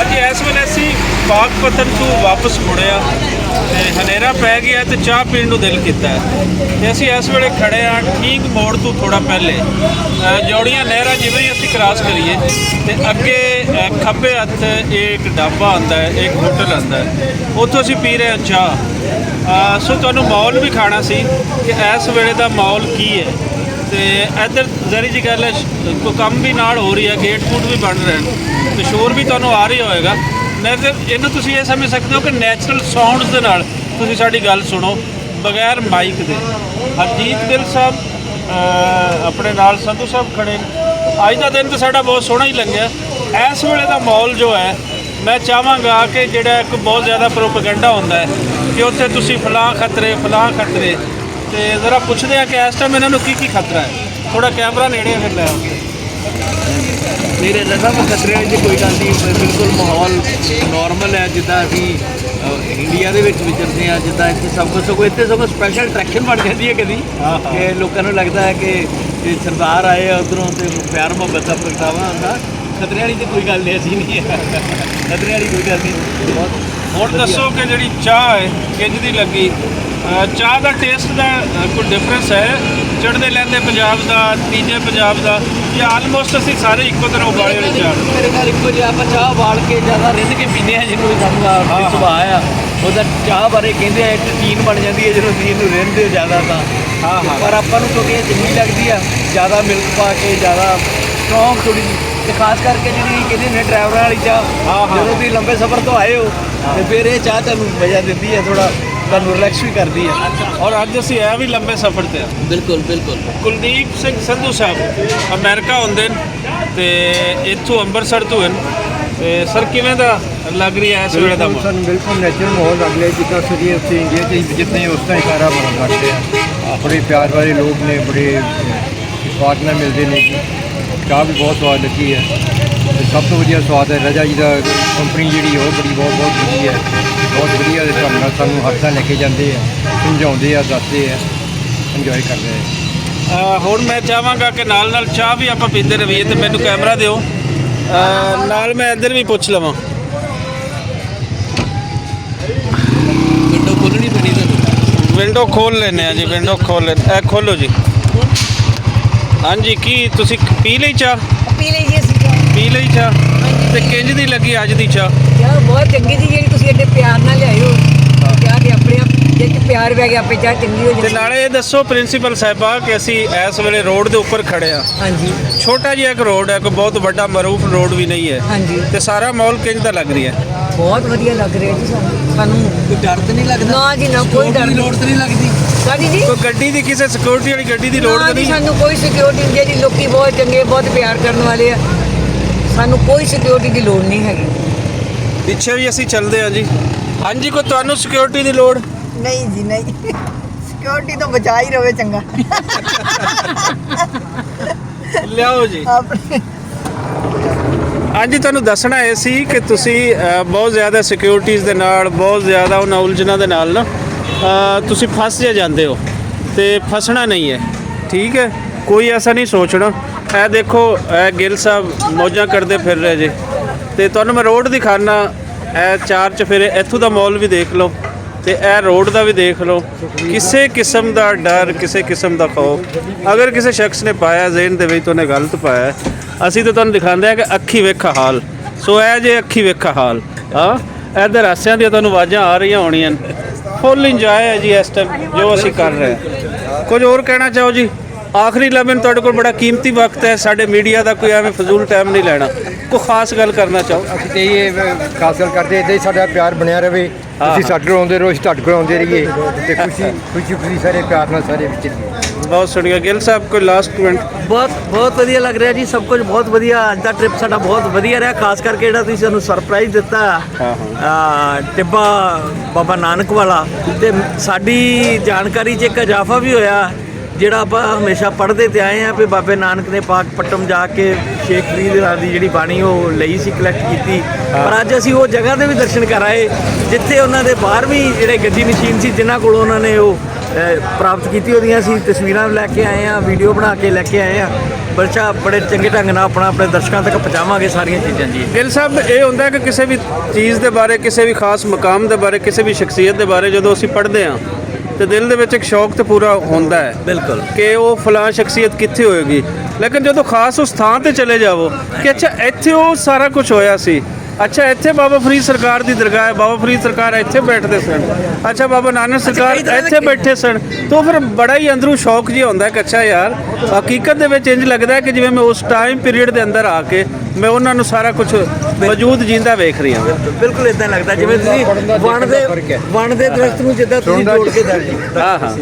ਅੱਜ ਇਸ ਵੇਲੇ ਅਸੀਂ ਪਾਕਪਤਨ ਤੋਂ ਵਾਪਸ ਮੁੜਿਆ ਤੇ ਹਨੇਰਾ ਪੈ ਗਿਆ ਤੇ ਚਾਹ ਪੀਣ ਨੂੰ ਦਿਲ ਕੀਤਾ ਤੇ ਅਸੀਂ ਇਸ ਵੇਲੇ ਖੜੇ ਹਾਂ ਠੀਕ ਮੋੜ ਤੋਂ ਥੋੜਾ ਪਹਿਲੇ ਜੋੜੀਆਂ ਨਹਿਰਾਂ ਜਿਵੇਂ ਹੀ ਅਸੀਂ ਕ੍ਰਾਸ ਕਰੀਏ ਤੇ ਅੱਗੇ ਖੱਬੇ ਹੱਥ ਇੱਕ ਢਾਬਾ ਆਉਂਦਾ ਹੈ, ਇੱਕ ਹੋਟਲ ਆਉਂਦਾ ਹੈ, ਉੱਥੋਂ ਅਸੀਂ ਪੀ ਰਹੇ ਹਾਂ ਚਾਹ। ਸੋ ਤੁਹਾਨੂੰ ਮਾਹੌਲ ਵੀ ਖਾਣਾ ਸੀ ਕਿ ਇਸ ਵੇਲੇ ਦਾ ਮਾਹੌਲ ਕੀ ਹੈ। ਤੇ ਇੱਧਰ ਜ਼ਰੀ ਜੀ ਗੱਲ ਹੈ, ਕੋਈ ਕੰਮ ਵੀ ਨਾਲ ਹੋ ਰਹੀ ਹੈ, ਗੇਟ ਫੂਡ ਵੀ ਬਣ ਰਹੇ ਨੇ ਤੇ ਸ਼ੋਰ ਵੀ ਤੁਹਾਨੂੰ ਆ ਰਿਹਾ ਹੋਏਗਾ। ਮੈਂ ਤੇ ਇਹਨੂੰ ਤੁਸੀਂ ਇਹ ਸਮਝ ਸਕਦੇ ਹੋ ਕਿ ਨੈਚੁਰਲ ਸਾਊਂਡਸ ਦੇ ਨਾਲ ਤੁਸੀਂ ਸਾਡੀ ਗੱਲ ਸੁਣੋ ਬਗੈਰ ਮਾਈਕ ਦੇ। ਹਰਜੀਤ ਗਿੱਲ ਸਾਹਿਬ ਆਪਣੇ ਨਾਲ ਸੰਧੂ ਸਾਹਿਬ ਖੜੇ ਨੇ। ਅੱਜ ਦਾ ਦਿਨ ਤਾਂ ਸਾਡਾ ਬਹੁਤ ਸੋਹਣਾ ਹੀ ਲੰਘਿਆ। ਇਸ ਵੇਲੇ ਦਾ ਮਾਹੌਲ ਜੋ ਹੈ, ਮੈਂ ਚਾਹਾਂਗਾ ਕਿ ਜਿਹੜਾ ਇੱਕ ਬਹੁਤ ਜ਼ਿਆਦਾ ਪ੍ਰੋਪੇਗੈਂਡਾ ਹੁੰਦਾ ਹੈ ਕਿ ਉੱਥੇ ਤੁਸੀਂ ਫਲਾਂ ਖਤਰੇ ਤੇ ਜ਼ਰਾ ਪੁੱਛਦੇ ਆ ਕਿ ਇਸ ਟਾਈਮ ਇਹਨਾਂ ਨੂੰ ਕੀ ਖਤਰਾ ਹੈ। ਥੋੜਾ ਕੈਮਰਾ ਨੇੜੇ ਫਿਰ ਲੈ ਆਓ। ਮੇਰੇ ਲੱਗਾ ਖਤਰਿਆਂ 'ਚ ਕੋਈ ਗੱਲ ਨਹੀਂ, ਬਿਲਕੁਲ ਮਾਹੌਲ ਨੋਰਮਲ ਹੈ ਜਿੱਦਾਂ ਅਸੀਂ ਇੰਡੀਆ ਦੇ ਵਿੱਚ ਵਿਚਰਦੇ ਹਾਂ। ਜਿੱਦਾਂ ਇੱਥੇ ਸਭ ਸਗੋਂ ਸਪੈਸ਼ਲ ਅਟਰੈਕਸ਼ਨ ਬਣ ਜਾਂਦੀ ਹੈ ਕਦੀ ਕਿ ਲੋਕਾਂ ਨੂੰ ਲੱਗਦਾ ਹੈ ਕਿ ਸਰਦਾਰ ਆਏ ਆ ਉੱਧਰੋਂ ਤੇ ਪਿਆਰ ਮੁਹੱਬਤ ਦਾ ਪ੍ਰਗਟਾਵਾ ਹੁੰਦਾ। ਖਤਰਿਆਂ ਵਾਲੀ ਤਾਂ ਕੋਈ ਗੱਲ ਨਹੀਂ, ਅਸੀਂ ਨਹੀਂ ਹੈ ਖਤਰਿਆਂ ਵਾਲੀ ਕੋਈ ਗੱਲ ਨਹੀਂ। ਹੁਣ ਦੱਸੋ ਕਿ ਜਿਹੜੀ ਚਾਹ ਹੈ ਕਿੰਝ ਦੀ ਲੱਗੀ? ਚਾਹ ਦਾ ਟੇਸਟ ਦਾ ਕੋਈ ਡਿਫਰੈਂਸ ਹੈ ਚੜ੍ਹਦੇ ਲਹਿੰਦੇ ਪੰਜਾਬ ਦਾ, ਤੀਜੇ ਪੰਜਾਬ ਦਾ, ਜਾਂ ਆਲਮੋਸਟ ਅਸੀਂ ਸਾਰੇ ਇੱਕੋ ਤਰ੍ਹਾਂ ਉਬਾਲੇ ਵਾਲੀ ਚਾਹ? ਮੇਰੇ ਘਰ ਇੱਕੋ ਜਿਹਾ ਆਪਾਂ ਚਾਹ ਉਬਾਲ ਕੇ ਜ਼ਿਆਦਾ ਰਿੰਨ ਕੇ ਪੀਂਦੇ ਹਾਂ, ਜਿਹਨੂੰ ਸਾਨੂੰ ਸੁਭਾਅ ਆ ਉਹਦਾ। ਚਾਹ ਬਾਰੇ ਕਹਿੰਦੇ ਆ ਇੱਕ ਟੀਨ ਬਣ ਜਾਂਦੀ ਹੈ ਜਦੋਂ ਤੁਸੀਂ ਇਹਨੂੰ ਰਿੰਨਦੇ ਹੋ ਜ਼ਿਆਦਾ ਤਾਂ। ਪਰ ਆਪਾਂ ਨੂੰ ਕਿਉਂਕਿ ਇਹ ਚੰਗੀ ਲੱਗਦੀ ਆ, ਜ਼ਿਆਦਾ ਮਿਲਕ ਪਾ ਕੇ, ਜ਼ਿਆਦਾ ਸਟਰੋਂਗ ਥੋੜ੍ਹੀ ਜਿਹੀ। ਅਤੇ ਖਾਸ ਕਰਕੇ ਜਿਹੜੀ ਕਹਿੰਦੇ ਨੇ ਡਰਾਈਵਰਾਂ ਵਾਲੀ ਚਾਹ, ਜਦੋਂ ਤੁਸੀਂ ਲੰਬੇ ਸਫ਼ਰ ਤੋਂ ਆਏ ਹੋ ਅਤੇ ਫਿਰ ਇਹ ਚਾਹ ਤੁਹਾਨੂੰ ਮਜ਼ਾ ਦਿੰਦੀ ਹੈ, ਥੋੜ੍ਹਾ ਤੁਹਾਨੂੰ ਰਿਲੈਕਸ ਵੀ ਕਰਦੀ ਹੈ। ਔਰ ਅੱਜ ਅਸੀਂ ਇਹ ਵੀ ਲੰਬੇ ਸਫ਼ਰ 'ਤੇ ਆ। ਬਿਲਕੁਲ ਬਿਲਕੁਲ। ਕੁਲਦੀਪ ਸਿੰਘ ਸੰਧੂ ਸਾਹਿਬ ਅਮਰੀਕਾ ਹੁੰਦੇ ਨੇ ਤੇ ਇੱਥੋਂ ਅੰਮ੍ਰਿਤਸਰ ਤੋਂ ਹਨ। ਤੇ ਸਰ ਕਿਵੇਂ ਦਾ ਲੱਗ ਰਹੀ ਹੈ ਇਸ ਵੇਲੇ ਦਾ ਮਾਹੌਲ? ਸਾਨੂੰ ਬਿਲਕੁਲ ਨੈਚੁਰਲ ਮਾਹੌਲ ਲੱਗ ਰਿਹਾ, ਜਿੱਦਾਂ ਅਸੀਂ ਉੱਥੇ ਇੰਡੀਆ 'ਚ ਜਿੱਦਾਂ ਉਸ ਤਰ੍ਹਾਂ ਹੀ ਸਾਰਾ ਬਣਾ ਕਰਦੇ ਆ। ਬੜੇ ਪਿਆਰ ਵਾਲੇ ਲੋਕ ਨੇ, ਬੜੇ ਸਵਾਦ ਨਾਲ ਮਿਲਦੇ ਨੇ ਜੀ। ਚਾਹ ਵੀ ਬਹੁਤ ਸਵਾਦ ਲੱਗੀ ਹੈ ਅਤੇ ਸਭ ਤੋਂ ਵਧੀਆ ਸਵਾਦ ਹੈ ਰਜਾ ਜੀ ਦਾ ਕੰਪਨੀ ਜਿਹੜੀ ਉਹ ਬੜੀ ਬਹੁਤ ਵਧੀਆ ਹੈ। ਬਹੁਤ ਵਧੀਆ ਦੇ ਢੰਗ ਨਾਲ ਸਾਨੂੰ ਹਰ ਥਾਂ ਲੈ ਕੇ ਜਾਂਦੇ ਆ, ਸਮਝਾਉਂਦੇ ਆ, ਦੱਸਦੇ ਆ, ਇੰਜੋਏ ਕਰਦੇ ਆ। ਹੁਣ ਮੈਂ ਚਾਹਾਂਗਾ ਕਿ ਨਾਲ ਚਾਹ ਵੀ ਆਪਾਂ ਪੀਂਦੇ ਰਹੀਏ ਤੇ ਮੈਨੂੰ ਕੈਮਰਾ ਦਿਓ ਨਾਲ, ਮੈਂ ਇੱਧਰ ਵੀ ਪੁੱਛ ਲਵਾਂ। ਵਿੰਡੋ ਖੋਲ੍ਹਣੀ ਪੈਣੀ ਤੁਹਾਨੂੰ। ਵਿੰਡੋ ਖੋਲ੍ਹ ਲੈਂਦੇ ਆ ਜੀ, ਵਿੰਡੋ ਖੋਲ੍ਹ ਲੈ। ਇਹ ਖੋਲ੍ਹੋ ਜੀ। ਹਾਂਜੀ, ਕੀ ਤੁਸੀਂ ਪੀ ਲਈ ਚਾਹ? ਪੀ ਲਈ ਜੀ ਅਸੀਂ ਚਾਹ। ਪੀ ਲਈ ਚਾਹ ਤੇ ਕਿੰਝ ਦੀ ਲੱਗੀ ਅੱਜ ਦੀ ਚਾਹ? ਚਾਹ ਬਹੁਤ ਚੰਗੀ ਜੀ, ਜਿਹੜੀ ਤੁਸੀਂ ਐਡੇ ਪਿਆਰ ਨਾਲ ਲਿਆਇਓ। ਚਾਹ ਦੇ ਆਪਣੇ ਜੇ ਪਿਆਰ ਪੈ ਗਿਆ ਆਪੇ ਚਾਹ ਚੰਗੀ ਹੋ ਤੇ ਜਾਂਦੀ। ਨਾਲੇ ਇਹ ਦੱਸੋ ਪ੍ਰਿੰਸੀਪਲ ਸਾਹਿਬਾ ਕਿ ਅਸੀਂ ਇਸ ਵੇਲੇ ਰੋਡ ਦੇ ਉੱਪਰ ਖੜੇ ਆ। ਹਾਂਜੀ ਛੋਟਾ ਜਿਹਾ ਇੱਕ ਰੋਡ ਹੈ, ਕੋਈ ਬਹੁਤ ਵੱਡਾ ਮਰੂਫ ਰੋਡ ਵੀ ਨਹੀਂ ਹੈ। ਹਾਂਜੀ, ਤੇ ਸਾਰਾ ਮਾਹੌਲ ਕਿੰਝ ਦਾ ਲੱਗ ਰਿਹਾ? ਬਹੁਤ ਵਧੀਆ ਲੱਗ ਰਿਹਾ ਜੀ ਸਾਨੂੰ। ਕੋਈ ਡਰ ਤਾਂ ਨਹੀਂ ਲੱਗਦਾ? ਨਾ ਜੀ ਨਾ, ਕੋਈ ਡਰ ਦੀ ਲੋੜ ਤਾਂ ਨਹੀਂ ਲੱਗਦੀ? ਸਾਡੀ ਜੀ ਕੋਈ ਗੱਡੀ ਦੀ, ਕਿਸੇ ਸਿਕਿਉਰਿਟੀ ਵਾਲੀ ਗੱਡੀ ਦੀ ਲੋੜ ਨਾ ਤਾਂ ਜੀ, ਨਹੀਂ? ਸਾਨੂੰ ਕੋਈ ਸਿਕਿਉਰਿਟੀ ਨਹੀਂ ਜੀ। ਲੋਕੀ ਬਹੁਤ ਚੰਗੇ, ਬਹੁਤ ਪਿਆਰ ਕਰਨ ਵਾਲੇ ਆ। ਸਾਨੂੰ ਕੋਈ ਸਿਕਿਉਰਿਟੀ ਦੀ ਲੋੜ ਨਹੀਂ ਹੈਗੀ। ਪਿੱਛੇ ਵੀ ਅਸੀਂ ਚੱਲਦੇ ਆ ਜੀ। ਹਾਂਜੀ, ਕੋਈ ਤੁਹਾਨੂੰ ਸਿਕਿਉਰਿਟੀ ਦੀ ਲੋੜ? ਨਹੀਂ ਜੀ ਨਹੀਂ, ਸਿਕਿਉਰਿਟੀ ਤੋਂ ਬਚਾ ਹੀ ਰਵੇ ਚੰਗਾ। ਲਿਆਓ ਜੀ। ਆਪਣੇ ਹਾਂਜੀ, ਤੁਹਾਨੂੰ ਦੱਸਣਾ ਇਹ ਸੀ ਕਿ ਤੁਸੀਂ ਬਹੁਤ ਜ਼ਿਆਦਾ ਸਿਕਿਉਰਿਟੀਜ਼ ਦੇ ਨਾਲ, ਬਹੁਤ ਜ਼ਿਆਦਾ ਉਹਨਾਂ ਉਲਝਣਾਂ ਦੇ ਨਾਲ ਨਾ ਤੁਸੀਂ ਫਸ ਜਾਂਦੇ ਹੋ ਤੇ ਫਸਣਾ ਨਹੀਂ ਹੈ। ਠੀਕ ਹੈ, ਕੋਈ ਐਸਾ ਨਹੀਂ ਸੋਚਣਾ। ਇਹ ਦੇਖੋ, ਇਹ ਗਿੱਲ ਸਾਹਿਬ ਮੌਜਾਂ ਕਰਦੇ ਫਿਰ ਰਹੇ ਜੇ ਤੇ ਤੁਹਾਨੂੰ ਮੈਂ ਰੋਡ ਦਿਖਾਣਾ। ਇਹ ਚਾਰ ਚਫੇਰੇ ਇੱਥੋਂ ਦਾ ਮਾਹੌਲ ਵੀ ਦੇਖ ਲਓ ਤੇ ਇਹ ਰੋਡ ਦਾ ਵੀ ਦੇਖ ਲਓ। ਕਿਸੇ ਕਿਸਮ ਦਾ ਡਰ, ਕਿਸੇ ਕਿਸਮ ਦਾ ਖੌਫ ਅਗਰ ਕਿਸੇ ਸ਼ਖਸ ਨੇ ਪਾਇਆ ਜ਼ਹਿਨ ਦੇ ਵਿੱਚ ਤਾਂ ਉਹਨੇ ਗਲਤ ਪਾਇਆ। ਅਸੀਂ ਤਾਂ ਤੁਹਾਨੂੰ ਦਿਖਾਉਂਦੇ ਆ ਕਿ ਅੱਖੀ ਵੇਖਾ ਹਾਲ। ਸੋ ਇਹ ਜੇ ਅੱਖੀ ਵੇਖਾ ਹਾਲ ਇੱਧਰ ਹਾਸਿਆਂ ਦੀਆਂ ਤੁਹਾਨੂੰ ਆਵਾਜ਼ਾਂ ਆ ਰਹੀਆਂ ਹੋਣੀਆਂ। ਫੁੱਲ ਇੰਜੋਏ ਹੈ ਜੀ ਇਸ ਟਾਈਮ ਜੋ ਅਸੀਂ ਕਰ ਰਹੇ ਹਾਂ। ਕੁਝ ਹੋਰ ਕਹਿਣਾ ਚਾਹੋ ਜੀ? ਆਖਰੀ ਲਮਹੇ ਤੁਹਾਡੇ ਕੋਲ ਬੜਾ ਕੀਮਤੀ ਵਕਤ ਹੈ। ਸਾਡੇ ਮੀਡੀਆ ਦਾ ਕੋਈ ਐਵੇਂ ਫਜ਼ੂਲ ਟਾਈਮ ਨਹੀਂ ਲੈਣਾ। ਕੋਈ ਖਾਸ ਗੱਲ ਕਰਨਾ ਚਾਹੋ? ਅਸੀਂ ਤਾਂ ਇਹ ਖਾਸ ਗੱਲ ਕਰਦੇ, ਇੱਦਾਂ ਹੀ ਸਾਡਾ ਪਿਆਰ ਬਣਿਆ ਰਹੇ। ਤੁਸੀਂ ਸਾਡੇ ਕੋਲ ਆਉਂਦੇ ਰਹੋ, ਅਸੀਂ ਤੁਹਾਡੇ ਕੋਲ ਆਉਂਦੇ ਰਹੀਏ ਅਤੇ ਖੁਸ਼ੀ ਸਾਰੇ ਪਿਆਰ ਨਾਲ ਸਾਰੇ ਵਿੱਚ ਰਹੀਏ। ਬਹੁਤ ਸੁਣੀਆ। ਗਿੱਲ ਸਾਹਿਬ ਕੋਈ ਲਾਸਟ ਕਮੈਂਟ? ਬਹੁਤ ਵਧੀਆ ਲੱਗ ਰਿਹਾ ਜੀ, ਸਭ ਕੁਝ ਬਹੁਤ ਵਧੀਆ। ਅੱਜ ਦਾ ਟ੍ਰਿਪ ਸਾਡਾ ਬਹੁਤ ਵਧੀਆ ਰਿਹਾ, ਖਾਸ ਕਰਕੇ ਜਿਹੜਾ ਤੁਸੀਂ ਸਾਨੂੰ ਸਰਪ੍ਰਾਈਜ਼ ਦਿੱਤਾ ਟਿੱਬਾ ਬਾਬਾ ਨਾਨਕ ਵਾਲਾ। ਤੇ ਸਾਡੀ ਜਾਣਕਾਰੀ 'ਚ ਇੱਕ ਇਜ਼ਾਫਾ ਵੀ ਹੋਇਆ, ਜਿਹੜਾ ਆਪਾਂ ਹਮੇਸ਼ਾ ਪੜ੍ਹਦੇ ਤੇ ਆਏ ਹਾਂ ਵੀ ਬਾਬੇ ਨਾਨਕ ਨੇ ਪਾਕਪਟਮ ਜਾ ਕੇ ਸ਼ੇਖ ਫਰੀਦ ਦੀ ਜਿਹੜੀ ਬਾਣੀ ਉਹ ਲਈ ਸੀ, ਕਲੈਕਟ ਕੀਤੀ। ਪਰ ਅੱਜ ਅਸੀਂ ਉਹ ਜਗ੍ਹਾ ਦੇ ਵੀ ਦਰਸ਼ਨ ਕਰ ਆਏ ਜਿੱਥੇ ਉਹਨਾਂ ਦੇ 12ਵੀਂ ਜਿਹੜੇ ਗੱਦੀ ਨਸ਼ੀਨ ਸੀ, ਜਿਨ੍ਹਾਂ ਕੋਲ ਉਹਨਾਂ ਨੇ ਉਹ ਪ੍ਰਾਪਤ ਕੀਤੀ ਉਹਦੀਆਂ ਅਸੀਂ ਤਸਵੀਰਾਂ ਲੈ ਕੇ ਆਏ ਆ, ਵੀਡੀਓ ਬਣਾ ਕੇ ਲੈ ਕੇ ਆਏ ਆ। ਬੜੇ ਚੰਗੇ ਢੰਗ ਨਾਲ ਆਪਣੇ ਦਰਸ਼ਕਾਂ ਤੱਕ ਪਹੁੰਚਾਵਾਂਗੇ ਸਾਰੀਆਂ ਚੀਜ਼ਾਂ ਜੀ। ਗਿੱਲ ਸਾਹਿਬ, ਇਹ ਹੁੰਦਾ ਕਿ ਕਿਸੇ ਵੀ ਚੀਜ਼ ਦੇ ਬਾਰੇ, ਕਿਸੇ ਵੀ ਖਾਸ ਮਕਾਮ ਦੇ ਬਾਰੇ, ਕਿਸੇ ਵੀ ਸ਼ਖਸੀਅਤ ਦੇ ਬਾਰੇ ਜਦੋਂ ਅਸੀਂ ਪੜ੍ਹਦੇ ਹਾਂ ਤੇ ਦਿਲ ਦੇ ਵਿੱਚ ਇੱਕ ਸ਼ੌਕ ਤੇ ਪੂਰਾ ਹੁੰਦਾ ਹੈ ਬਿਲਕੁਲ ਕਿ ਉਹ ਫਲਾਂ ਸ਼ਖਸੀਅਤ ਕਿੱਥੇ ਹੋਏਗੀ। ਲੇਕਿਨ ਜਦੋਂ ਖਾਸ ਉਸ ਥਾਂ ਤੇ ਚਲੇ ਜਾਵੋ ਕਿ ਅੱਛਾ ਇੱਥੇ ਉਹ ਸਾਰਾ ਕੁਝ ਹੋਇਆ ਸੀ, ਅੱਛਾ ਇੱਥੇ ਬਾਬਾ ਫਰੀਦ ਸਰਕਾਰ ਦੀ ਦਰਗਾਹ ਹੈ, ਬਾਬਾ ਫਰੀਦ ਸਰਕਾਰ ਇੱਥੇ ਬੈਠਦੇ ਸਨ, ਅੱਛਾ ਬਾਬਾ ਨਾਨਕ ਸਰਕਾਰ ਇੱਥੇ ਬੈਠੇ ਸਨ, ਤਾਂ ਫਿਰ ਬੜਾ ਹੀ ਅੰਦਰੋਂ ਸ਼ੌਕ ਜਿਹਾ ਹੁੰਦਾ ਕਿ ਅੱਛਾ ਯਾਰ ਹਕੀਕਤ ਦੇ ਵਿੱਚ ਇੰਜ ਲੱਗਦਾ ਹੈ ਕਿ ਜਿਵੇਂ ਮੈਂ ਉਸ ਟਾਈਮ ਪੀਰੀਅਡ ਦੇ ਅੰਦਰ ਆ ਕੇ ਮੈਂ ਉਹਨਾਂ ਨੂੰ ਸਾਰਾ ਕੁਝ ਮੌਜੂਦ ਜਿੰਦਾ ਵੇਖ ਰਹੀ ਹਾਂ। ਬਿਲਕੁਲ ਇਦਾਂ ਲੱਗਦਾ ਜਿਵੇਂ ਤੁਸੀਂ ਵਣ ਦੇ ਦਰਖਤ ਨੂੰ ਜਿੱਦਾਂ ਤੁਸੀਂ ਜੋੜ ਕੇ ਹਾਂ ਹਾਂ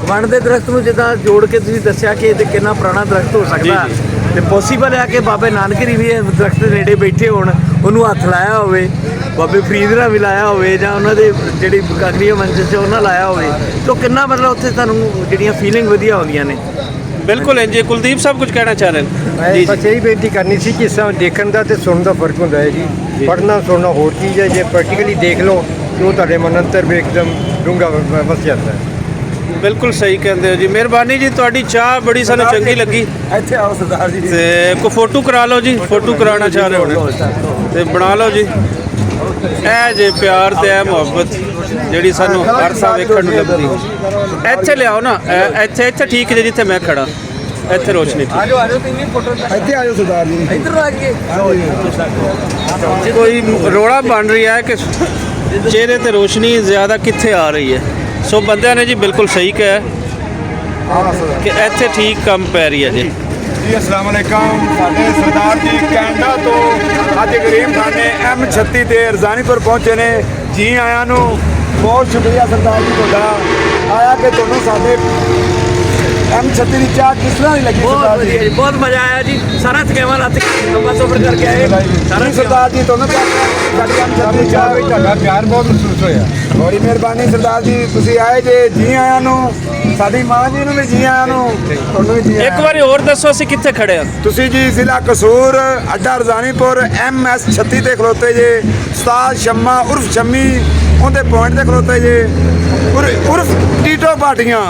ਵਣ ਦੇ ਦਰਖਤ ਨੂੰ ਜਿੱਦਾਂ ਜੋੜ ਕੇ ਤੁਸੀਂ ਦੱਸਿਆ ਕਿ ਇਹ ਕਿੰਨਾ ਪੁਰਾਣਾ ਦਰਖਤ ਹੋ ਸਕਦਾ ਤੇ ਪੋਸੀਬਲ ਹੈ ਕਿ ਬਾਬੇ ਨਾਨਕ ਜੀ ਵੀ ਇਹ ਦਰਖਤ ਦੇ ਨੇੜੇ ਬੈਠੇ ਹੋਣ, ਉਹਨੂੰ ਹੱਥ ਲਾਇਆ ਹੋਵੇ, ਬਾਬੇ ਫਰੀਦ ਨਾਲ ਵੀ ਲਾਇਆ ਹੋਵੇ ਜਾਂ ਉਹਨਾਂ ਦੇ ਜਿਹੜੀ ਕਾਗਰੀਆ ਮੰਚ 'ਚ ਉਹਨਾਂ ਲਾਇਆ ਹੋਵੇ, ਤਾਂ ਕਿੰਨਾ ਮਤਲਬ ਉੱਥੇ ਤੁਹਾਨੂੰ ਜਿਹੜੀਆਂ ਫੀਲਿੰਗ ਵਧੀਆ ਆਉਂਦੀਆਂ ਨੇ। ਬਿਲਕੁਲ ਇੰਜ। ਕੁਲਦੀਪ ਸਾਹਿਬ ਕੁਝ ਕਹਿਣਾ ਚਾਹ ਰਹੇ ਨੇ? ਬਸ ਇਹੀ ਬੇਨਤੀ ਕਰਨੀ ਸੀ ਕਿ ਇਸ ਤਰ੍ਹਾਂ ਦੇਖਣ ਦਾ ਤੇ ਸੁਣਨ ਦਾ ਫਰਕ ਹੁੰਦਾ ਹੈ ਜੀ। ਪੜ੍ਹਨਾ ਸੁਣਨਾ ਹੋਰ ਚੀਜ਼ ਹੈ, ਜੇ ਪ੍ਰੈਕਟੀਕਲੀ ਦੇਖ ਲਓ ਤਾਂ ਉਹ ਤੁਹਾਡੇ ਮਨ ਅੰਦਰ ਵੀ ਇੱਕਦਮ ਡੂੰਘਾ ਵਸ ਜਾਂਦਾ ਹੈ। ਬਿਲਕੁਲ ਸਹੀ ਕਹਿੰਦੇ ਹੋ ਜੀ। ਮਿਹਰਬਾਨੀ ਜੀ, ਤੁਹਾਡੀ ਚਾਹ ਬੜੀ ਸਾਨੂੰ ਚੰਗੀ ਲੱਗੀ। ਇੱਥੇ ਆਓ ਸਰਦਾਰ ਜੀ ਤੇ ਕੋਈ ਫੋਟੋ ਕਰਾ ਲਓ ਜੀ, ਫੋਟੋ ਕਰਾਉਣਾ ਚਾਹ ਰਹੇ ਹੋਣੇ ਤੇ ਬਣਾ ਲਓ ਜੀ। ਇਹ ਜੇ ਪਿਆਰ ਤੇ ਇਹ ਮੁਹੱਬਤ ਜਿਹੜੀ ਸਾਨੂੰ ਹਰ ਥਾਂ ਵੇਖਣ ਨੂੰ ਲੱਭਦੀ। ਇੱਥੇ ਲਿਆਓ ਨਾ, ਇੱਥੇ ਠੀਕ ਜੇ ਜਿੱਥੇ ਮੈਂ ਖੜਾ, ਇੱਥੇ ਰੋਸ਼ਨੀ ਠੀਕ। ਆਜੋ ਤੁਸੀਂ ਫੋਟੋ ਇੱਥੇ ਆਜੋ ਸਰਦਾਰ ਜੀ। ਇੱਧਰ ਆ ਕੇ ਕੋਈ ਰੋਲਾ ਬਣ ਰਿਹਾ ਹੈ ਕਿ ਚਿਹਰੇ ਤੇ ਰੋਸ਼ਨੀ ਜ਼ਿਆਦਾ ਕਿੱਥੇ ਆ ਰਹੀ ਹੈ। ਸੋ ਬੰਦਿਆਂ ਨੇ ਜੀ ਬਿਲਕੁਲ ਸਹੀ ਕਿਹਾ ਕਿ ਇੱਥੇ ਠੀਕ ਕੰਮ ਪੈ ਰਹੀ ਹੈ ਜੀ। ਜੀ ਅਸਲਾਮ ਅਲੈਕਮ। ਸਾਡੇ ਸਰਦਾਰ ਜੀ ਕੈਨੇਡਾ ਤੋਂ ਅੱਜ ਗਰੀਬ ਖਾਨੇ M36 ਤੇ ਰਜ਼ਾਨੀਪੁਰ ਪਹੁੰਚੇ ਨੇ। ਜੀ ਆਇਆਂ ਨੂੰ ਬਹੁਤ ਸ਼ੁਕਰੀਆ ਸਰਦਾਰ ਜੀ ਤੁਹਾਡਾ ਆਇਆ ਕਿ ਤੁਹਾਨੂੰ ਸਾਡੇ M36 ਦੀ ਚਾਹ ਕਿਸ ਤਰ੍ਹਾਂ ਦੀ ਲੱਗੀ ਬਹੁਤ ਸਰਦਾਰ ਜੀ? ਵਧੀਆ ਜੀ, ਬਹੁਤ ਮਜ਼ਾ ਆਇਆ ਜੀ। ਸਾਰਾ ਥਕੇਵਾਂ ਰਾਤ ਲੰਬਾ ਸਫ਼ਰ ਕਰਕੇ ਆਏ ਸਾਰਾ ਸਰਦਾਰ ਜੀ ਤੁਹਾਨੂੰ ਸਾਡੀ M36 ਦੀ ਚਾਹ ਵਿੱਚ ਤੁਹਾਡਾ ਪਿਆਰ ਬਹੁਤ ਮਹਿਸੂਸ ਹੋਇਆ। ਬੜੀ ਮਿਹਰਬਾਨੀ ਸਰਦਾਰ ਜੀ, ਤੁਸੀਂ ਆਏ ਜੇ। ਜੀ ਆਇਆਂ ਨੂੰ। ਸਾਡੀ ਮਾਂ ਜੀ ਨੂੰ ਵੀ ਜੀ ਆਇਆਂ ਨੂੰ, ਤੁਹਾਨੂੰ ਵੀ ਜੀ ਆਇਆਂ। ਇੱਕ ਵਾਰੀ ਹੋਰ ਦੱਸੋ ਅਸੀਂ ਕਿੱਥੇ ਖੜੇ ਹਾਂ? ਤੁਸੀਂ ਜੀ ਜ਼ਿਲ੍ਹਾ ਕਸੂਰ ਅੱਡਾ ਰਜ਼ਾਨੀਪੁਰ MS36 ਤੇ ਖਲੋਤੇ ਜੇ। ਉਸਤਾਦ ਸ਼ੰਮਾ ਉਰਫ ਸ਼ੰਮੀ ਉਹਦੇ ਪੁਆਇੰਟ ਤੇ ਖਲੋਤੇ ਜੇ। ਉਰਫ ਟੀਟੋ ਪਾਟੀਆਂ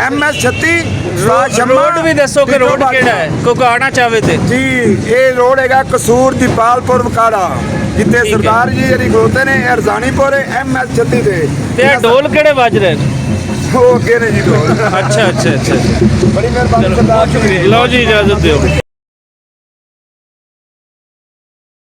MS36 ਉਸਤਾਦ ਸ਼ੰਮਾ। ਰੋਡ ਵੀ ਦੱਸੋ ਕਿ ਰੋਡ ਕਿਹੜਾ ਹੈ, ਕੋਈ ਆਉਣਾ ਚਾਹਵੇ ਤੇ। ਜੀ ਇਹ ਰੋਡ ਹੈਗਾ ਕਸੂਰ ਦੀਪਾਲਪੁਰ ਵਕਾੜਾ, ਜਿੱਥੇ ਸਰਦਾਰ ਜੀ ਜਿਹੜੀ ਖਲੋਤੇ ਨੇ। ਇਹ ਰਜ਼ਾਨੀਪੁਰ MS36 ਤੇ। ਤੇ ਇਹ ਢੋਲ ਕਿਹੜੇ ਵੱਜ ਰਹੇ ਨੇ? ਉਹ ਅੱਗੇ ਨੇ ਜੀ ਢੋਲ। ਅੱਛਾ ਅੱਛਾ ਅੱਛਾ। ਬੜੀ ਮਿਹਰਬਾਨੀ ਸਰਦਾਰ ਜੀ। ਲਓ ਜੀ, ਇਜਾਜ਼ਤ ਦਿਓ।